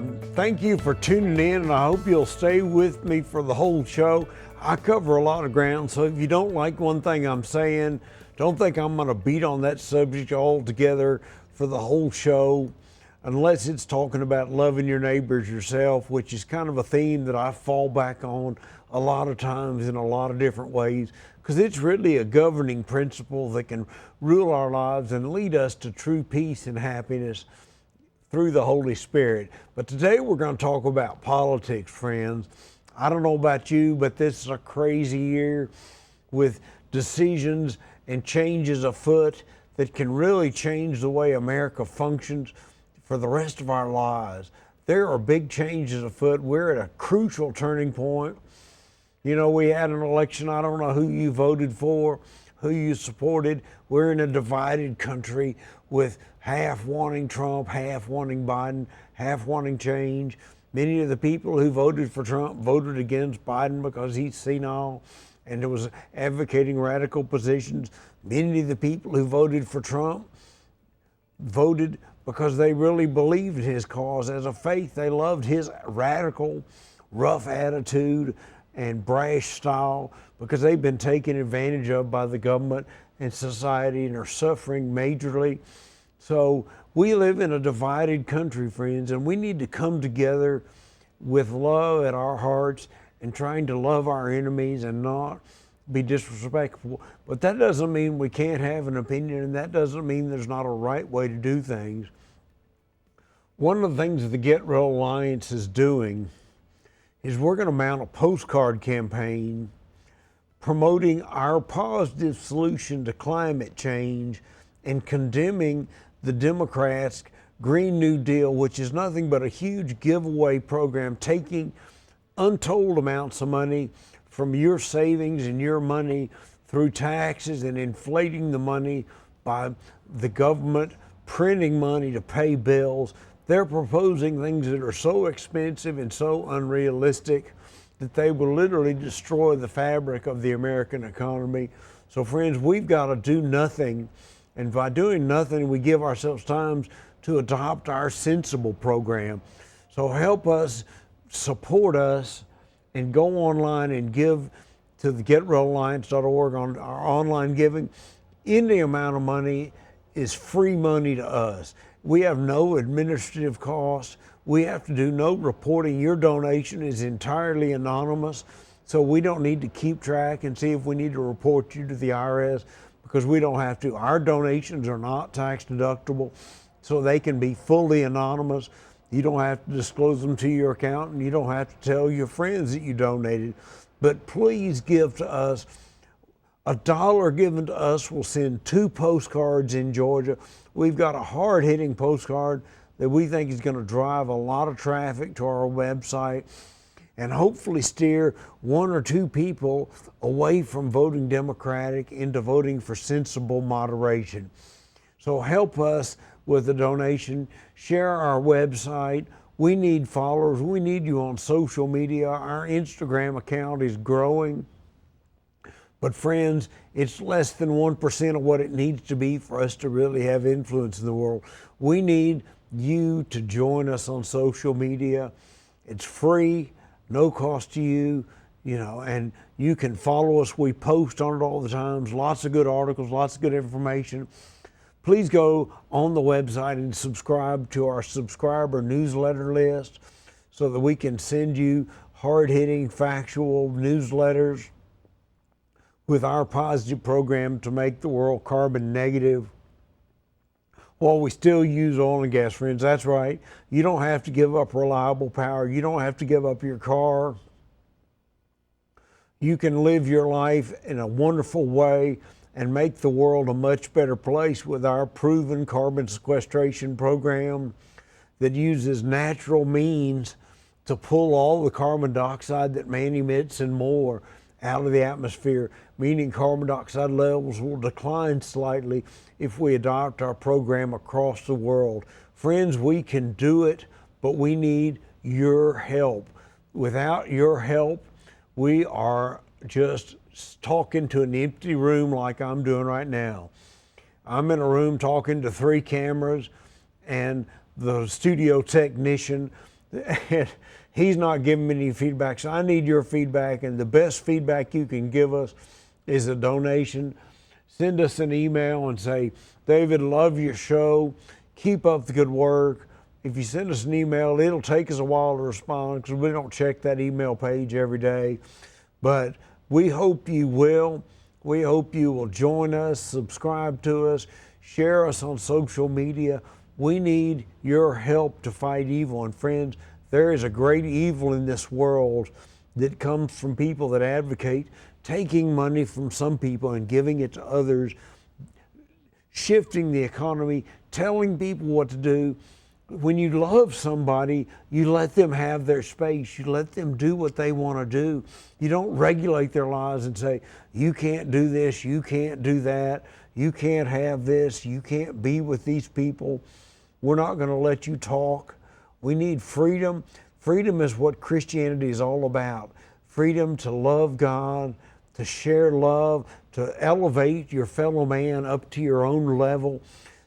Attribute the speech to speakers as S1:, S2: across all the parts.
S1: Thank you for tuning in, and I hope you'll stay with me for the whole show. I cover a lot of ground, so if you don't like one thing I'm saying, don't think I'm going to beat on that subject altogether for the whole show, unless it's talking about loving your neighbors yourself, which is kind of a theme that I fall back on a lot of times in a lot of different ways, because it's really a governing principle that can rule our lives and lead us to true peace and happiness through the Holy Spirit. But today we're going to talk about politics, friends. I don't know about you, but this is a crazy year with decisions and changes afoot that can really change the way America functions for the rest of our lives. There are big changes afoot. We're at a crucial turning point. You know, we had an election. I don't know who you voted for, who you supported. We're in a divided country with half wanting Trump, half wanting Biden, half wanting change. Many of the people who voted for Trump voted against Biden because he's senile and was advocating radical positions. Many of the people who voted for Trump voted because they really believed in his cause as a faith. They loved his radical, rough attitude and brash style, because they've been taken advantage of by the government and society and are suffering majorly. So we live in a divided country, friends, and we need to come together with love at our hearts and trying to love our enemies and not be disrespectful. But that doesn't mean we can't have an opinion, and that doesn't mean there's not a right way to do things. One of the things the Get Real Alliance is doing is we're going to mount a postcard campaign promoting our positive solution to climate change and condemning the Democrats' Green New Deal, which is nothing but a huge giveaway program, taking untold amounts of money from your savings and your money through taxes and inflating the money by the government printing money to pay bills. They're proposing things that are so expensive and so unrealistic that they will literally destroy the fabric of the American economy. So friends, we've got to do nothing. And by doing nothing, we give ourselves time to adopt our sensible program. So help us, support us, and go online and give to the GetRealAlliance.org on our online giving. Any amount of money is free money to us. We have no administrative costs. We have to do no reporting. Your donation is entirely anonymous, so we don't need to keep track and see if we need to report you to the IRS, because we don't have to. Our donations are not tax deductible, so they can be fully anonymous. You don't have to disclose them to your accountant. You don't have to tell your friends that you donated. But please give to us. $1 given to us will send 2 postcards in Georgia. We've got a hard-hitting postcard that we think is going to drive a lot of traffic to our website and hopefully steer 1 or 2 people away from voting Democratic into voting for sensible moderation. So help us with a donation. Share our website. We need followers. We need you on social media. Our Instagram account is growing. But friends, it's less than 1% of what it needs to be for us to really have influence in the world. We need you to join us on social media. It's free, no cost to you, and you can follow us. We post on it all the time. Lots of good articles, lots of good information. Please go on the website and subscribe to our subscriber newsletter list so that we can send you hard-hitting, factual newsletters with our positive program to make the world carbon negative while we still use oil and gas, friends. That's right. You don't have to give up reliable power. You don't have to give up your car. You can live your life in a wonderful way and make the world a much better place with our proven carbon sequestration program that uses natural means to pull all the carbon dioxide that man emits and more out of the atmosphere, meaning carbon dioxide levels will decline slightly if we adopt our program across the world. Friends, we can do it, but we need your help. Without your help, we are just talking to an empty room like I'm doing right now. I'm in a room talking to 3 cameras, and the studio technician And he's not giving me any feedback. So I need your feedback, and the best feedback you can give us is a donation. Send us an email and say, David, love your show. Keep up the good work. If you send us an email, it'll take us a while to respond because we don't check that email page every day. But we hope you will. We hope you will join us, subscribe to us, share us on social media. We need your help to fight evil. And friends, there is a great evil in this world that comes from people that advocate taking money from some people and giving it to others, shifting the economy, telling people what to do. When you love somebody, you let them have their space. You let them do what they want to do. You don't regulate their lives and say, you can't do this, you can't do that, you can't have this, you can't be with these people. We're not going to let you talk. We need freedom. Freedom is what Christianity is all about. Freedom to love God, to share love, to elevate your fellow man up to your own level,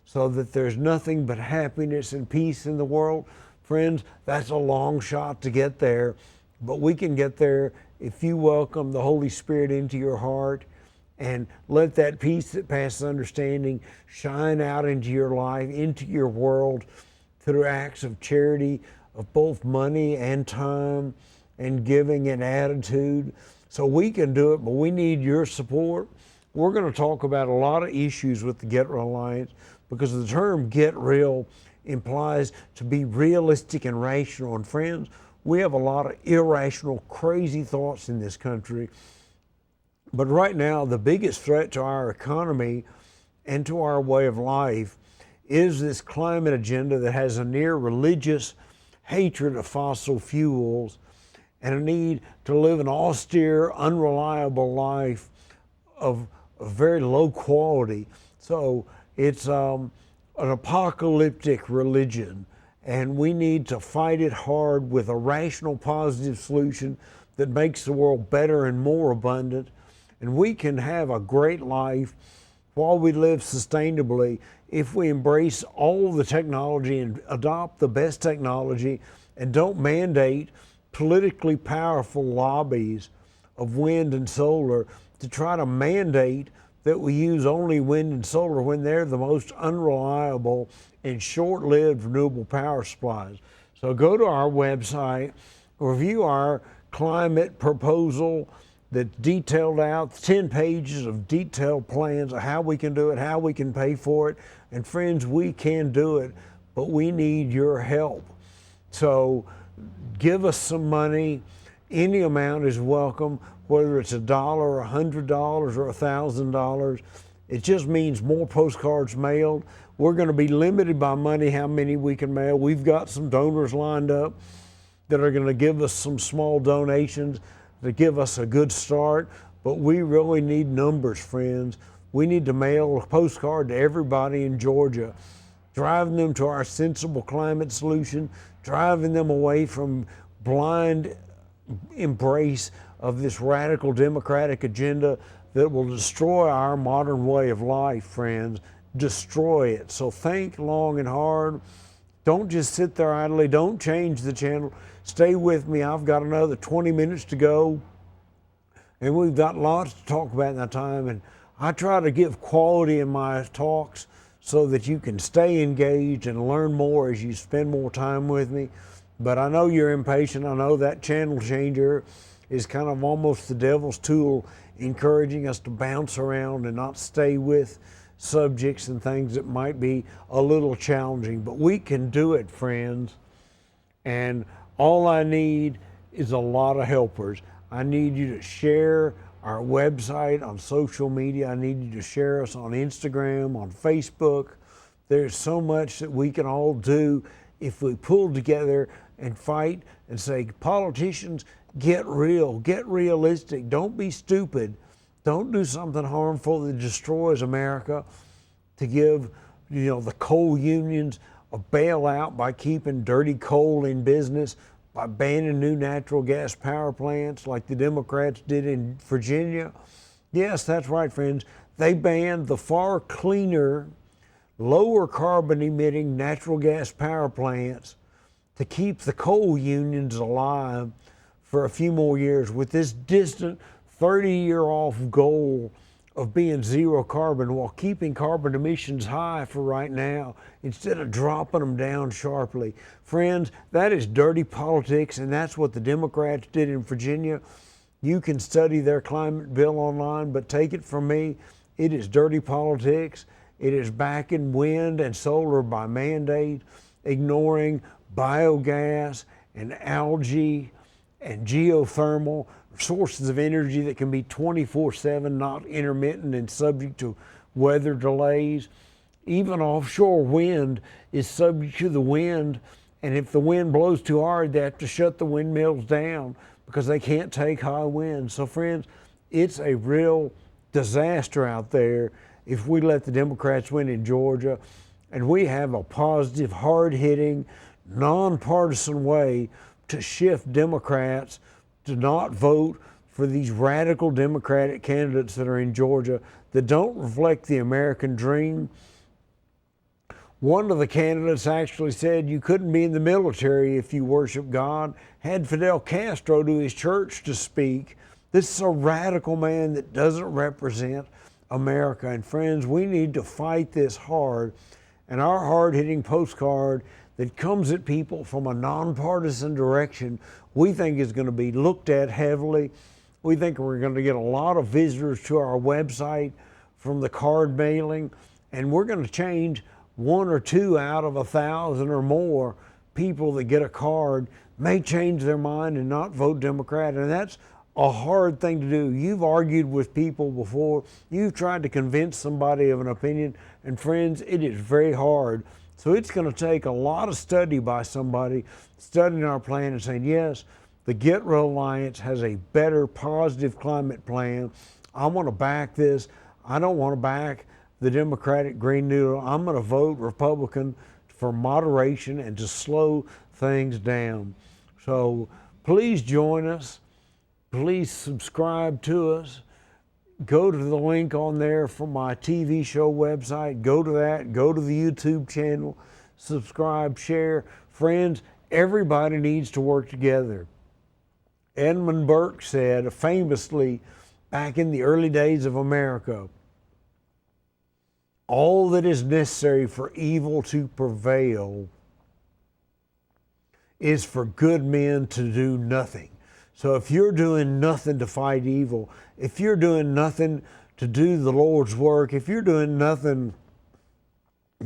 S1: so that there's nothing but happiness and peace in the world. Friends, that's a long shot to get there, but we can get there if you welcome the Holy Spirit into your heart and let that peace that passes understanding shine out into your life, into your world, through acts of charity, of both money and time and giving and attitude. So we can do it, but we need your support. We're going to talk about a lot of issues with the Get Real Alliance, because the term get real implies to be realistic and rational. And friends, we have a lot of irrational, crazy thoughts in this country. But right now, the biggest threat to our economy and to our way of life is this climate agenda that has a near religious hatred of fossil fuels and a need to live an austere, unreliable life of very low quality. So it's an apocalyptic religion, and we need to fight it hard with a rational, positive solution that makes the world better and more abundant. And we can have a great life while we live sustainably if we embrace all the technology and adopt the best technology and don't mandate politically powerful lobbies of wind and solar to try to mandate that we use only wind and solar when they're the most unreliable and short-lived renewable power supplies. So go to our website, review our climate proposal that's detailed out, 10 pages of detailed plans of how we can do it, how we can pay for it. And friends, we can do it, but we need your help. So give us some money. Any amount is welcome, whether it's $1, $100, or $1,000. It just means more postcards mailed. We're going to be limited by money, how many we can mail. We've got some donors lined up that are going to give us some small donations to give us a good start, but we really need numbers, friends. We need to mail a postcard to everybody in Georgia, driving them to our sensible climate solution, driving them away from blind embrace of this radical democratic agenda that will destroy our modern way of life, friends. Destroy it. So think long and hard. Don't just sit there idly. Don't change the channel. Stay with me. I've got another 20 minutes to go, and we've got lots to talk about in that time. And I try to give quality in my talks so that you can stay engaged and learn more as you spend more time with me. But I know you're impatient. I know that channel changer is kind of almost the devil's tool, encouraging us to bounce around and not stay with subjects and things that might be a little challenging. But we can do it, friends. And all I need is a lot of helpers. I need you to share our website on social media. I need you to share us on Instagram, on Facebook. There's so much that we can all do if we pull together and fight and say, politicians, get real, get realistic, don't be stupid. Don't do something harmful that destroys America to give, the coal unions a bailout by keeping dirty coal in business, by banning new natural gas power plants like the Democrats did in Virginia. Yes, that's right, friends. They banned the far cleaner, lower carbon emitting natural gas power plants to keep the coal unions alive for a few more years with this distant 30-year off goal of being zero carbon while keeping carbon emissions high for right now instead of dropping them down sharply. Friends, that is dirty politics, and that's what the Democrats did in Virginia. You can study their climate bill online, but take it from me, it is dirty politics. It is backing wind and solar by mandate, ignoring biogas and algae and geothermal sources of energy that can be 24/7, not intermittent and subject to weather delays. Even offshore wind is subject to the wind, and if the wind blows too hard, they have to shut the windmills down because they can't take high winds. So friends, it's a real disaster out there if we let the Democrats win in Georgia and we have a positive, hard-hitting, nonpartisan way to shift Democrats to not vote for these radical Democratic candidates that are in Georgia that don't reflect the American dream. One of the candidates actually said you couldn't be in the military if you worship God, had Fidel Castro to his church to speak. This is a radical man that doesn't represent America. And friends, we need to fight this hard. And our hard-hitting postcard that comes at people from a nonpartisan direction, we think is going to be looked at heavily. We think we're going to get a lot of visitors to our website from the card mailing, and we're going to change 1 or 2 out of 1,000 or more people that get a card may change their mind and not vote Democrat, and that's a hard thing to do. You've argued with people before. You've tried to convince somebody of an opinion, and friends, it is very hard. So it's going to take a lot of study by somebody studying our plan and saying, yes, the Get Real Alliance has a better, positive climate plan. I want to back this. I don't want to back the Democratic Green New Deal. I'm going to vote Republican for moderation and to slow things down. So please join us. Please subscribe to us. Go to the link on there from my TV show website. Go to that. Go to the YouTube channel. Subscribe, share. Friends, everybody needs to work together. Edmund Burke said famously back in the early days of America, all that is necessary for evil to prevail is for good men to do nothing. So if you're doing nothing to fight evil, if you're doing nothing to do the Lord's work, if you're doing nothing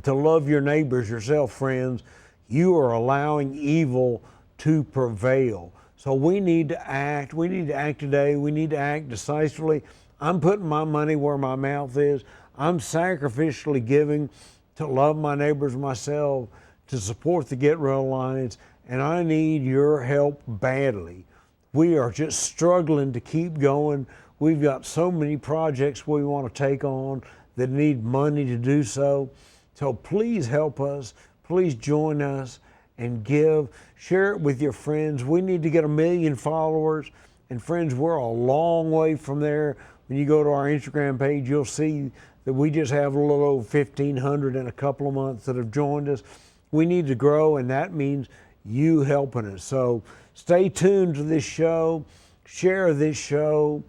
S1: to love your neighbors yourself, friends, you are allowing evil to prevail. So we need to act. We need to act today. We need to act decisively. I'm putting my money where my mouth is. I'm sacrificially giving to love my neighbors myself, to support the Get Real Alliance, and I need your help badly. We are just struggling to keep going. We've got so many projects we want to take on that need money to do so. So please help us. Please join us and give. Share it with your friends. We need to get 1 million followers. And friends, we're a long way from there. When you go to our Instagram page, you'll see that we just have a little over 1,500 in a couple of months that have joined us. We need to grow, and that means you helping us. So stay tuned to this show, share this show,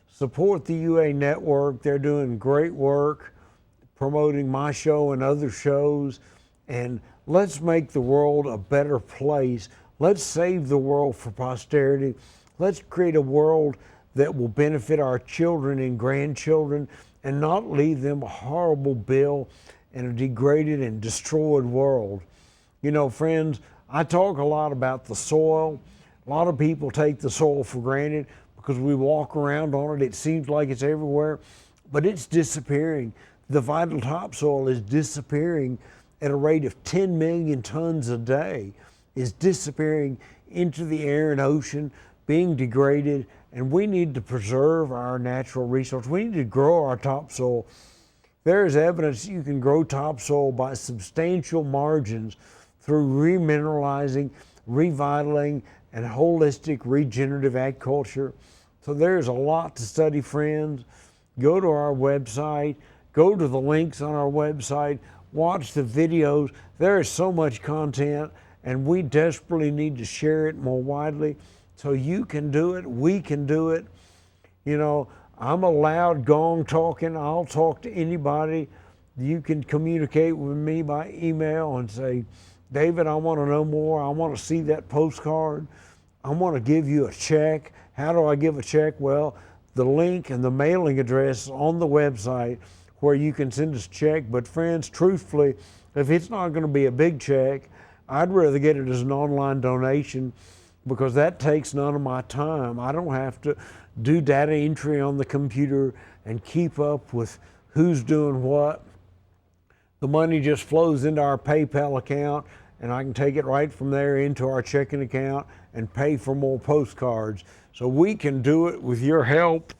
S1: support the UA Network. They're doing great work promoting my show and other shows, and let's make the world a better place. Let's save the world for posterity. Let's create a world that will benefit our children and grandchildren and not leave them a horrible bill and a degraded and destroyed world. You know, friends, I talk a lot about the soil. A lot of people take the soil for granted because we walk around on it. It seems like it's everywhere, but it's disappearing. The vital topsoil is disappearing at a rate of 10 million tons a day, is disappearing into the air and ocean, being degraded, and we need to preserve our natural resources. We need to grow our topsoil. There is evidence you can grow topsoil by substantial margins through remineralizing, revitalizing, and holistic regenerative agriculture. So there's a lot to study, friends. Go to our website, go to the links on our website, watch the videos. There is so much content, and we desperately need to share it more widely. So you can do it, we can do it. You know, I'm a loud gong talking. I'll talk to anybody. You can communicate with me by email and say, David, I want to know more. I want to see that postcard. I want to give you a check. How do I give a check? Well, the link and the mailing address is on the website where you can send us a check. But friends, truthfully, if it's not going to be a big check, I'd rather get it as an online donation, because that takes none of my time. I don't have to do data entry on the computer and keep up with who's doing what. The money just flows into our PayPal account, and I can take it right from there into our checking account and pay for more postcards. So we can do it with your help.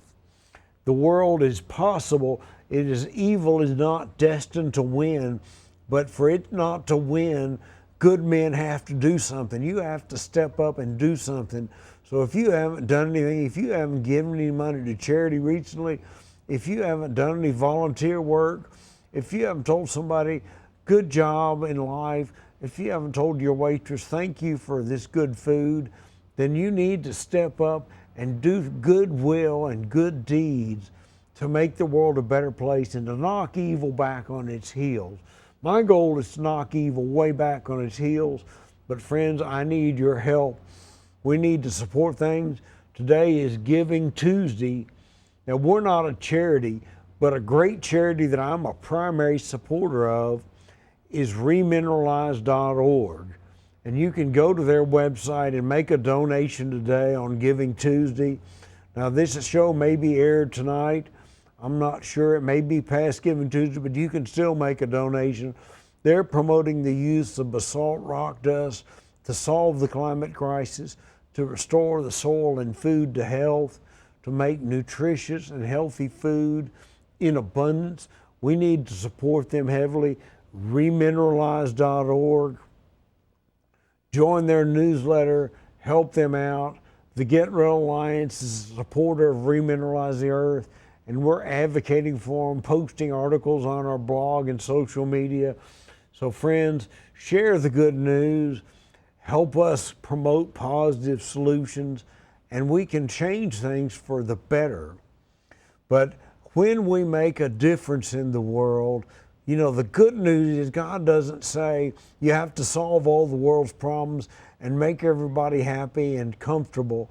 S1: The world is possible. It is evil is not destined to win, but for it not to win, good men have to do something. You have to step up and do something. So if you haven't done anything, if you haven't given any money to charity recently, if you haven't done any volunteer work, if you haven't told somebody good job in life, if you haven't told your waitress thank you for this good food, then you need to step up and do goodwill and good deeds to make the world a better place and to knock evil back on its heels. My goal is to knock evil way back on its heels, but friends, I need your help. We need to support things. Today is Giving Tuesday. Now, we're not a charity, but a great charity that I'm a primary supporter of is remineralize.org. And you can go to their website and make a donation today on Giving Tuesday. Now, this show may be aired tonight. I'm not sure. It may be past Giving Tuesday, but you can still make a donation. They're promoting the use of basalt rock dust to solve the climate crisis, to restore the soil and food to health, to make nutritious and healthy food in abundance. We need to support them heavily. Remineralize.org. Join their newsletter, help them out. The Get Real Alliance is a supporter of Remineralize the Earth, and we're advocating for them, posting articles on our blog and social media. So friends, share the good news, help us promote positive solutions, and we can change things for the better. But when we make a difference in the world, you know, the good news is God doesn't say you have to solve all the world's problems and make everybody happy and comfortable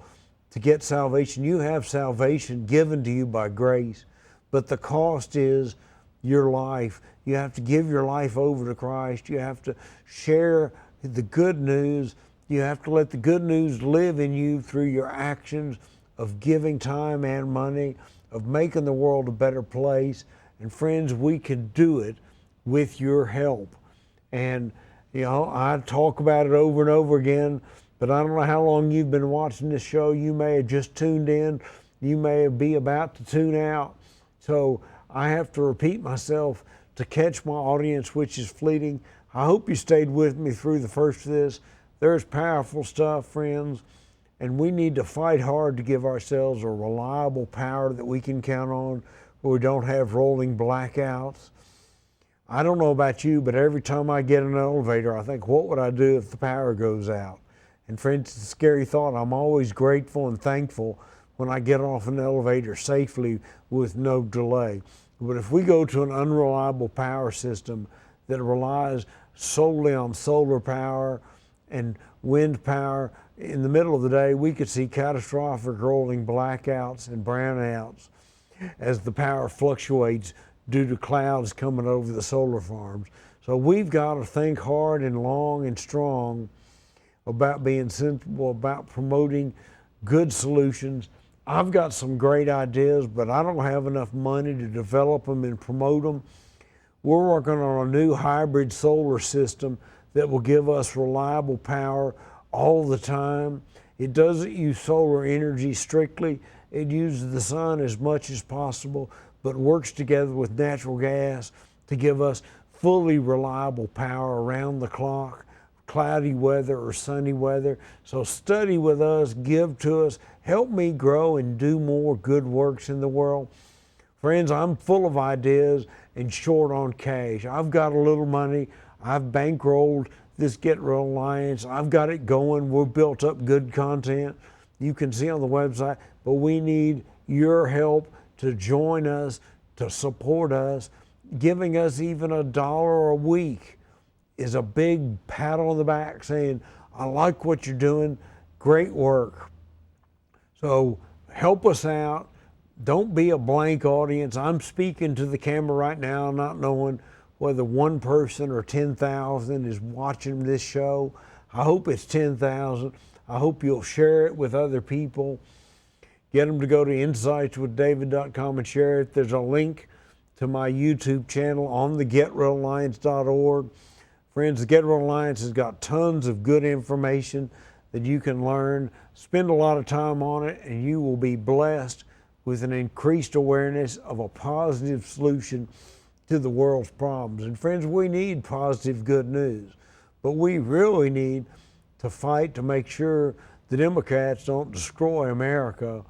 S1: to get salvation. You have salvation given to you by grace, but the cost is your life. You have to give your life over to Christ. You have to share the good news. You have to let the good news live in you through your actions of giving time and money, of making the world a better place. And friends, we can do it with your help. And you know, I talk about it over and over again, but I don't know how long you've been watching this show. You may have just tuned in. You may be about to tune out. So I have to repeat myself to catch my audience, which is fleeting. I hope you stayed with me through the first of this. There's powerful stuff, friends, and we need to fight hard to give ourselves a reliable power that we can count on, where we don't have rolling blackouts. I don't know about you, but every time I get in an elevator, I think, what would I do if the power goes out? And friends, it's a scary thought. I'm always grateful and thankful when I get off an elevator safely with no delay. But if we go to an unreliable power system that relies solely on solar power and wind power, in the middle of the day, we could see catastrophic rolling blackouts and brownouts as the power fluctuates due to clouds coming over the solar farms. So we've got to think hard and long and strong about being sensible, about promoting good solutions. I've got some great ideas, but I don't have enough money to develop them and promote them. We're working on a new hybrid solar system that will give us reliable power all the time. It doesn't use solar energy strictly. It uses the sun as much as possible, but works together with natural gas to give us fully reliable power around the clock, cloudy weather or sunny weather. So study with us, give to us, help me grow and do more good works in the world. Friends, I'm full of ideas and short on cash. I've got a little money. I've bankrolled this Get Real Alliance. I've got it going. We've built up good content. You can see on the website, but we need your help to join us, to support us. Giving us even $1 a week is a big pat on the back saying, I like what you're doing, great work. So help us out. Don't be a blank audience. I'm speaking to the camera right now, not knowing whether one person or 10,000 is watching this show. I hope it's 10,000. I hope you'll share it with other people. Get them to go to insightswithdavid.com and share it. There's a link to my YouTube channel on the GetRealAlliance.org. Friends, the Get Real Alliance has got tons of good information that you can learn. Spend a lot of time on it, and you will be blessed with an increased awareness of a positive solution to the world's problems. And friends, we need positive good news, but we really need to fight to make sure the Democrats don't destroy America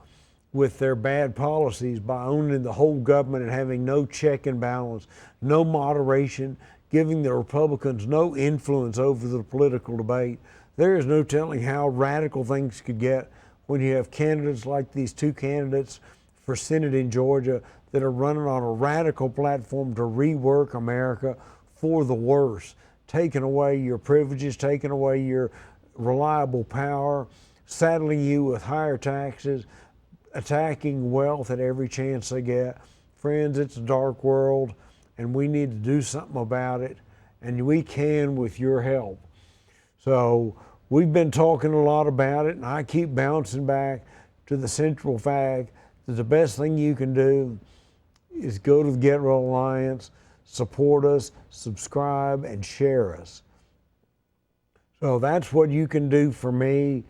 S1: with their bad policies by owning the whole government and having no check and balance, no moderation, giving the Republicans no influence over the political debate. There is no telling how radical things could get when you have candidates like these two candidates for Senate in Georgia that are running on a radical platform to rework America for the worse, taking away your privileges, taking away your reliable power, saddling you with higher taxes, attacking wealth at every chance they get. Friends, it's a dark world, and we need to do something about it, and we can with your help. So we've been talking a lot about it, and I keep bouncing back to the central fact that the best thing you can do is go to the Get Real Alliance, support us, subscribe, and share us. So that's what you can do for me.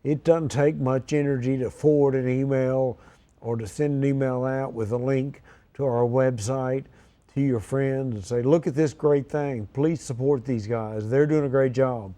S1: It doesn't take much energy to forward an email or to send an email out with a link to our website to your friends and say, look at this great thing. Please support these guys. They're doing a great job.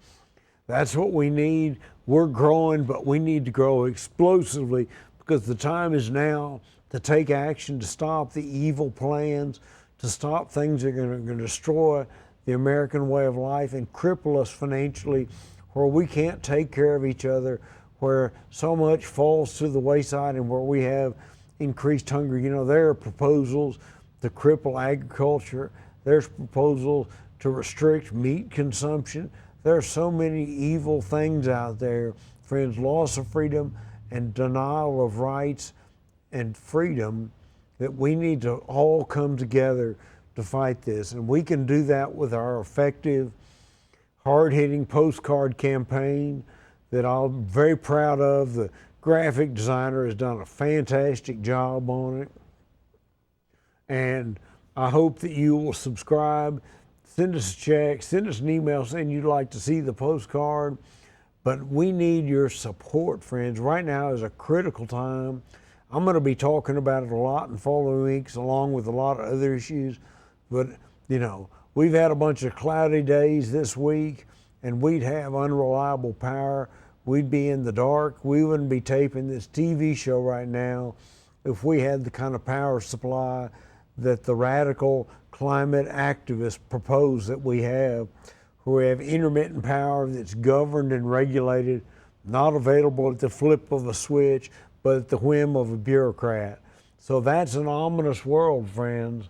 S1: That's what we need. We're growing, but we need to grow explosively because the time is now to take action to stop the evil plans, to stop things that are going to destroy the American way of life and cripple us financially, where we can't take care of each other, where so much falls to the wayside, and where we have increased hunger. You know, there are proposals to cripple agriculture. There's proposals to restrict meat consumption. There are so many evil things out there, friends, loss of freedom and denial of rights and freedom, that we need to all come together to fight this. And we can do that with our effective, hard-hitting postcard campaign that I'm very proud of. The graphic designer has done a fantastic job on it. And I hope that you will subscribe, send us a check, send us an email saying you'd like to see the postcard. But we need your support, friends. Right now is a critical time. I'm going to be talking about it a lot in following weeks, along with a lot of other issues. But, you know, we've had a bunch of cloudy days this week, and we'd have unreliable power. We'd be in the dark. We wouldn't be taping this TV show right now if we had the kind of power supply that the radical climate activists propose that we have, where we have intermittent power that's governed and regulated, not available at the flip of a switch, but at the whim of a bureaucrat. So that's an ominous world, friends.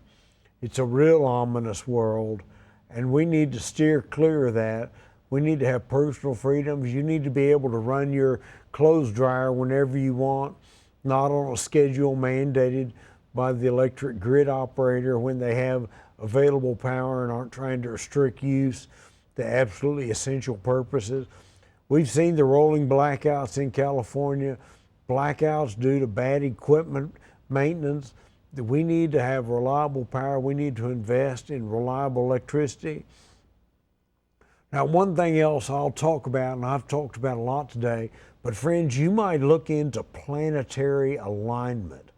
S1: It's a real ominous world, and we need to steer clear of that. We need to have personal freedoms. You need to be able to run your clothes dryer whenever you want, not on a schedule mandated by the electric grid operator when they have available power and aren't trying to restrict use to absolutely essential purposes. We've seen the rolling blackouts in California, blackouts due to bad equipment maintenance. We need to have reliable power. We need to invest in reliable electricity. Now, one thing else I'll talk about, and I've talked about a lot today, but friends, you might look into planetary alignment.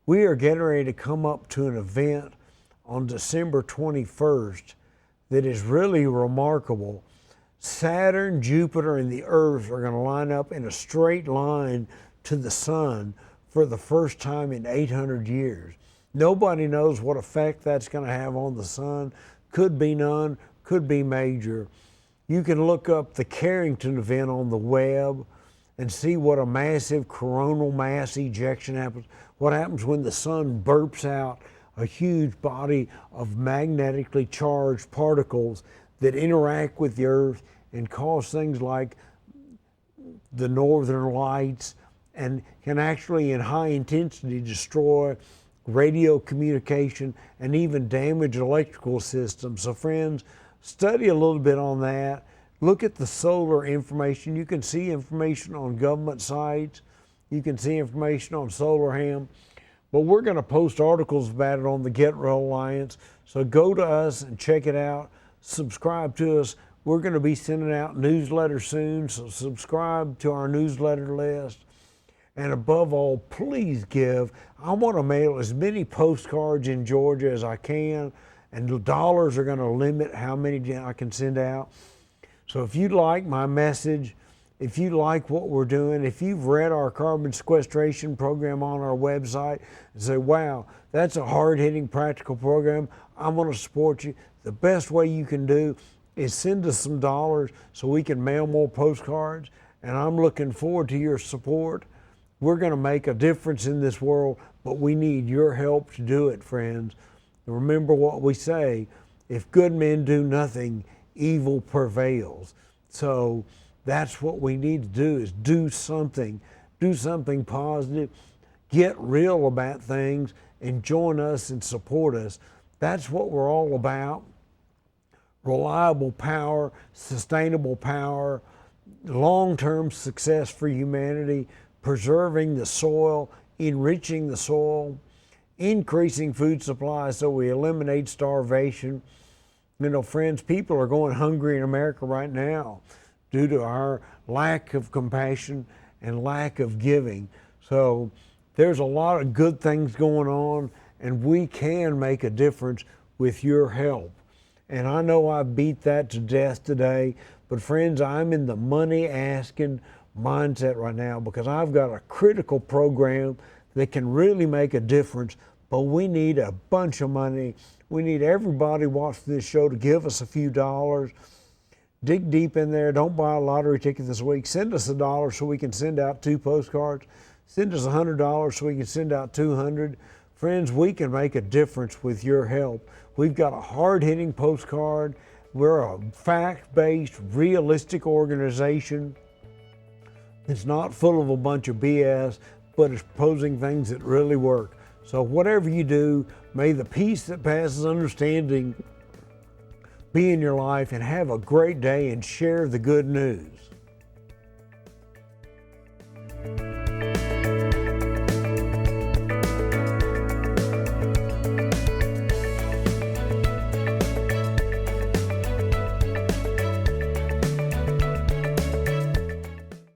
S1: We are getting ready to come up to an event on December 21st that is really remarkable. Saturn, Jupiter, and the Earth are going to line up in a straight line to the sun for the first time in 800 years. Nobody knows what effect that's going to have on the sun. Could be none, could be major. You can look up the Carrington event on the web and see what a massive coronal mass ejection happens. What happens when the sun burps out a huge body of magnetically charged particles that interact with the Earth and cause things like the northern lights, and can actually in high intensity destroy radio communication and even damage electrical systems. So friends, study a little bit on that. Look at the solar information. You can see information on government sites. You can see information on SolarHam. But we're going to post articles about it on the Get Real Alliance. So go to us and check it out. Subscribe to us. We're going to be sending out newsletters soon, so subscribe to our newsletter list. And above all, please give. I want to mail as many postcards in Georgia as I can, and the dollars are going to limit how many I can send out. So if you like my message, if you like what we're doing, if you've read our carbon sequestration program on our website and say, wow, that's a hard-hitting practical program, I'm going to support you, the best way you can do is send us some dollars so we can mail more postcards, and I'm looking forward to your support. We're going to make a difference in this world, but we need your help to do it, friends. Remember what we say, if good men do nothing, evil prevails. So that's what we need to do, is do something positive, get real about things, and join us and support us. That's what we're all about. Reliable power, sustainable power, long-term success for humanity, preserving the soil, enriching the soil, increasing food supplies so we eliminate starvation. You know, friends, people are going hungry in America right now due to our lack of compassion and lack of giving. So there's a lot of good things going on, and we can make a difference with your help. And I know I beat that to death today, but friends, I'm in the money asking mindset right now because I've got a critical program that can really make a difference, but we need a bunch of money. We need everybody watching this show to give us a few dollars. Dig deep in there. Don't buy a lottery ticket this week. Send us $1 so we can send out 2 postcards. Send us $100 so we can send out 200. Friends, we can make a difference with your help. We've got a hard-hitting postcard. We're a fact-based, realistic organization. It's not full of a bunch of BS, but it's proposing things that really work. So whatever you do, may the peace that passes understanding be in your life, and have a great day and share the good news.